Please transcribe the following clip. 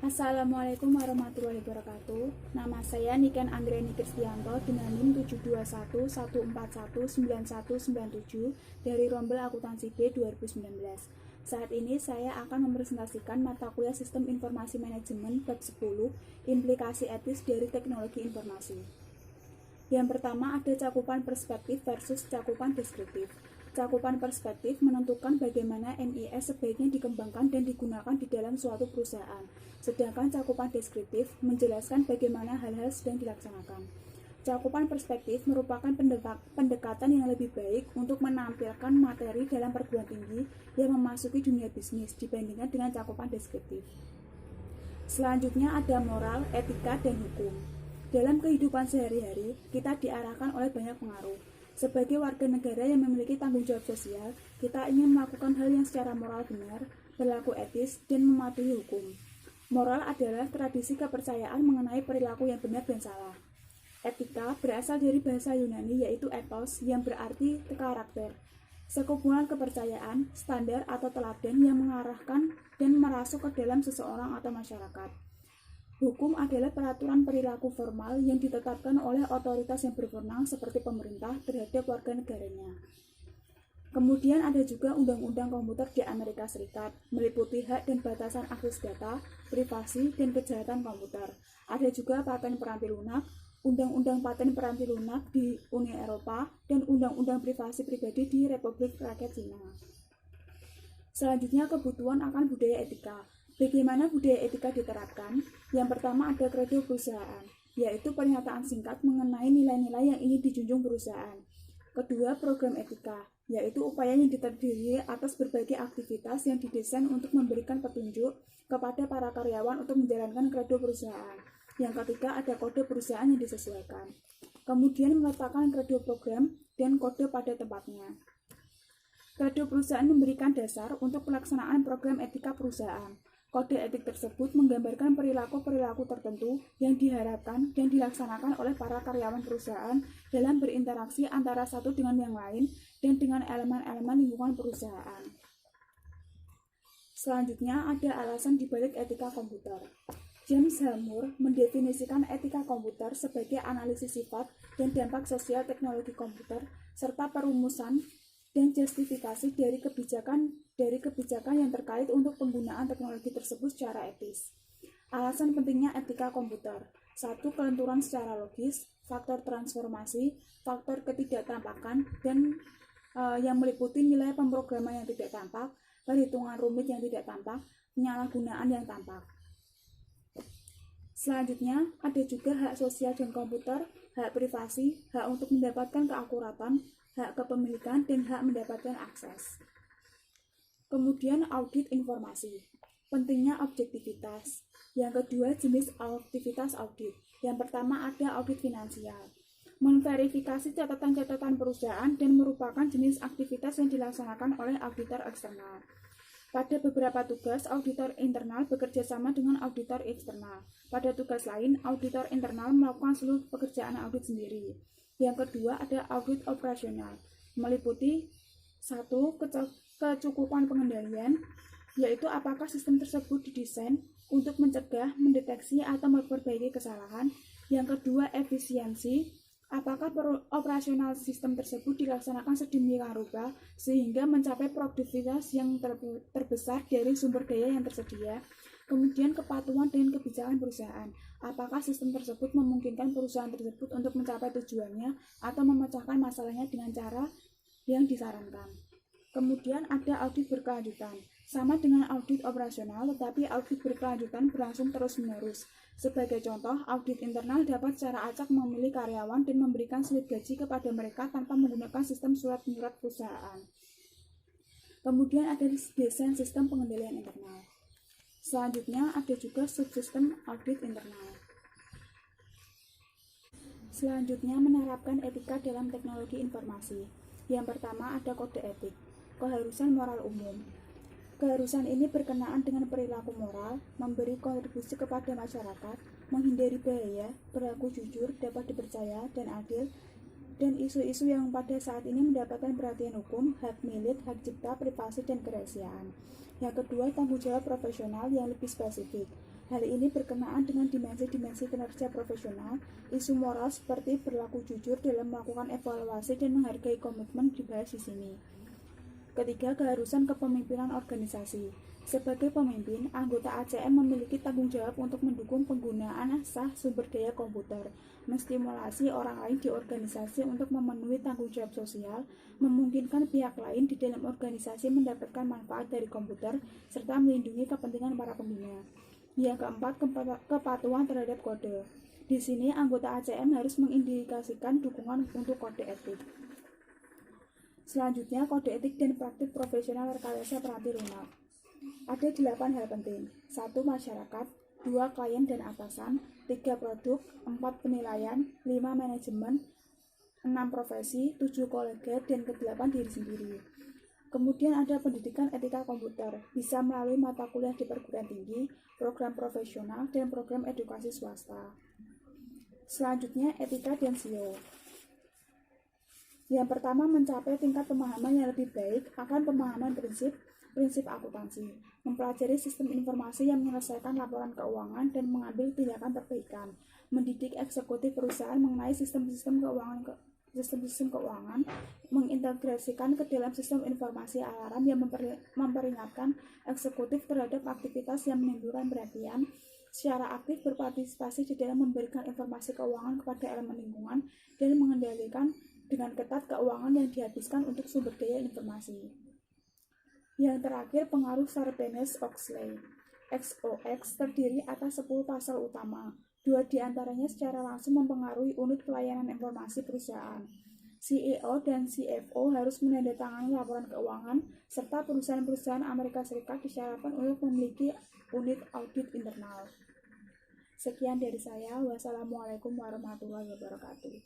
Assalamualaikum warahmatullahi wabarakatuh. Nama saya Niken Andriani Kristianto dengan NIM 72114199197 dari Rombel Akuntansi B 2019. Saat ini saya akan mempresentasikan mata kuliah Sistem Informasi Manajemen bab 10, implikasi etis dari teknologi informasi. Yang pertama ada cakupan perspektif versus cakupan deskriptif. Cakupan perspektif menentukan bagaimana MIS sebaiknya dikembangkan dan digunakan di dalam suatu perusahaan. Sedangkan cakupan deskriptif menjelaskan bagaimana hal-hal sedang dilaksanakan. Cakupan perspektif merupakan pendekatan yang lebih baik untuk menampilkan materi dalam perguruan tinggi yang memasuki dunia bisnis dibandingkan dengan cakupan deskriptif. Selanjutnya ada moral, etika, dan hukum. Dalam kehidupan sehari-hari, kita diarahkan oleh banyak pengaruh. Sebagai warga negara yang memiliki tanggung jawab sosial, kita ingin melakukan hal yang secara moral benar, berlaku etis, dan mematuhi hukum. Moral adalah tradisi kepercayaan mengenai perilaku yang benar dan salah. Etika berasal dari bahasa Yunani yaitu ethos yang berarti karakter. Sekumpulan kepercayaan, standar atau teladan yang mengarahkan dan merasuk ke dalam seseorang atau masyarakat. Hukum adalah peraturan perilaku formal yang ditetapkan oleh otoritas yang berwenang seperti pemerintah terhadap warga negaranya. Kemudian ada juga undang-undang komputer di Amerika Serikat, meliputi hak dan batasan akses data, privasi, dan kejahatan komputer. Ada juga paten peranti lunak, undang-undang paten peranti lunak di Uni Eropa, dan undang-undang privasi pribadi di Republik Rakyat Cina. Selanjutnya kebutuhan akan budaya etika. Bagaimana budaya etika diterapkan? Yang pertama ada kredo perusahaan, yaitu pernyataan singkat mengenai nilai-nilai yang ingin dijunjung perusahaan. Kedua, program etika, yaitu upaya yang terdiri atas berbagai aktivitas yang didesain untuk memberikan petunjuk kepada para karyawan untuk menjalankan kredo perusahaan. Yang ketiga, ada kode perusahaan yang disesuaikan. Kemudian meletakkan kredo program dan kode pada tempatnya. Kredo perusahaan memberikan dasar untuk pelaksanaan program etika perusahaan. Kode etik tersebut menggambarkan perilaku-perilaku tertentu yang diharapkan dan dilaksanakan oleh para karyawan perusahaan dalam berinteraksi antara satu dengan yang lain dan dengan elemen-elemen lingkungan perusahaan. Selanjutnya ada alasan dibalik etika komputer. James Halmore mendefinisikan etika komputer sebagai analisis sifat dan dampak sosial teknologi komputer serta perumusan dan justifikasi dari kebijakan yang terkait untuk penggunaan teknologi tersebut secara etis. Alasan pentingnya etika komputer. 1. Kelenturan secara logis, faktor transformasi, faktor ketidaktampakan, dan yang meliputi nilai pemrograman yang tidak tampak, perhitungan rumit yang tidak tampak, penyalahgunaan yang tampak. Selanjutnya, ada juga hak sosial dan komputer, hak privasi, hak untuk mendapatkan keakuratan, hak kepemilikan, dan hak mendapatkan akses. Kemudian audit informasi. Pentingnya objektivitas. Yang kedua, jenis aktivitas audit. Yang pertama ada audit finansial. Memverifikasi catatan-catatan perusahaan dan merupakan jenis aktivitas yang dilaksanakan oleh auditor eksternal. Pada beberapa tugas, auditor internal bekerja sama dengan auditor eksternal. Pada tugas lain, auditor internal melakukan seluruh pekerjaan audit sendiri. Yang kedua ada audit operasional, meliputi 1. Kecukupan pengendalian, yaitu apakah sistem tersebut didesain untuk mencegah, mendeteksi, atau memperbaiki kesalahan. Yang kedua efisiensi, apakah operasional sistem tersebut dilaksanakan sedemikian rupa sehingga mencapai produktivitas yang terbesar dari sumber daya yang tersedia. Kemudian kepatuhan dengan kebijakan perusahaan. Apakah sistem tersebut memungkinkan perusahaan tersebut untuk mencapai tujuannya atau memecahkan masalahnya dengan cara yang disarankan. Kemudian ada audit berkelanjutan. Sama dengan audit operasional, tetapi audit berkelanjutan berlangsung terus-menerus. Sebagai contoh, audit internal dapat secara acak memilih karyawan dan memberikan slip gaji kepada mereka tanpa menggunakan sistem surat menyurat perusahaan. Kemudian ada desain sistem pengendalian internal. Selanjutnya ada juga subsistem audit internal. Selanjutnya menerapkan etika dalam teknologi informasi. Yang pertama ada kode etik, keharusan moral umum. Keharusan ini berkenaan dengan perilaku moral, memberi kontribusi kepada masyarakat, menghindari bahaya, berlaku jujur, dapat dipercaya, dan adil, dan isu-isu yang pada saat ini mendapatkan perhatian hukum, hak milik, hak cipta, privasi, dan kerahasiaan. Yang kedua, tanggung jawab profesional yang lebih spesifik. Hal ini berkenaan dengan dimensi-dimensi kinerja profesional. Isu moral seperti berlaku jujur dalam melakukan evaluasi dan menghargai komitmen dibahas di sini. Ketiga, keharusan kepemimpinan organisasi. Sebagai pemimpin, anggota ACM memiliki tanggung jawab untuk mendukung penggunaan sah sumber daya komputer, menstimulasi orang lain di organisasi untuk memenuhi tanggung jawab sosial, memungkinkan pihak lain di dalam organisasi mendapatkan manfaat dari komputer, serta melindungi kepentingan para pembina. Yang keempat, kepatuhan terhadap kode. Di sini, anggota ACM harus mengindikasikan dukungan untuk kode etik. Selanjutnya, kode etik dan praktik profesional rekayasa peranti lunak. Ada 8 hal penting. 1. Masyarakat, 2. Klien dan atasan, 3. Produk, 4. Penilaian, 5. Manajemen, 6. Profesi, 7. Kolega, dan ke-8 diri sendiri. Kemudian ada pendidikan etika komputer, bisa melalui mata kuliah di perguruan tinggi, program profesional, dan program edukasi swasta. Selanjutnya, etika dan SEO. Yang pertama, mencapai tingkat pemahaman yang lebih baik akan pemahaman prinsip akuntansi, mempelajari sistem informasi yang menyelesaikan laporan keuangan dan mengambil tindakan perbaikan, mendidik eksekutif perusahaan mengenai sistem-sistem keuangan, mengintegrasikan ke dalam sistem informasi alarm yang memperingatkan eksekutif terhadap aktivitas yang menimbulkan perhatian, secara aktif berpartisipasi di dalam memberikan informasi keuangan kepada elemen lingkungan, dan mengendalikan dengan ketat keuangan yang dihabiskan untuk sumber daya informasi. Yang terakhir, pengaruh Sarbanes-Oxley (XOX) terdiri atas 10 pasal utama. 2 diantaranya secara langsung mempengaruhi unit pelayanan informasi perusahaan. CEO dan CFO harus menandatangani laporan keuangan, serta perusahaan-perusahaan Amerika Serikat disyaratkan untuk memiliki unit audit internal. Sekian dari saya. Wassalamualaikum warahmatullahi wabarakatuh.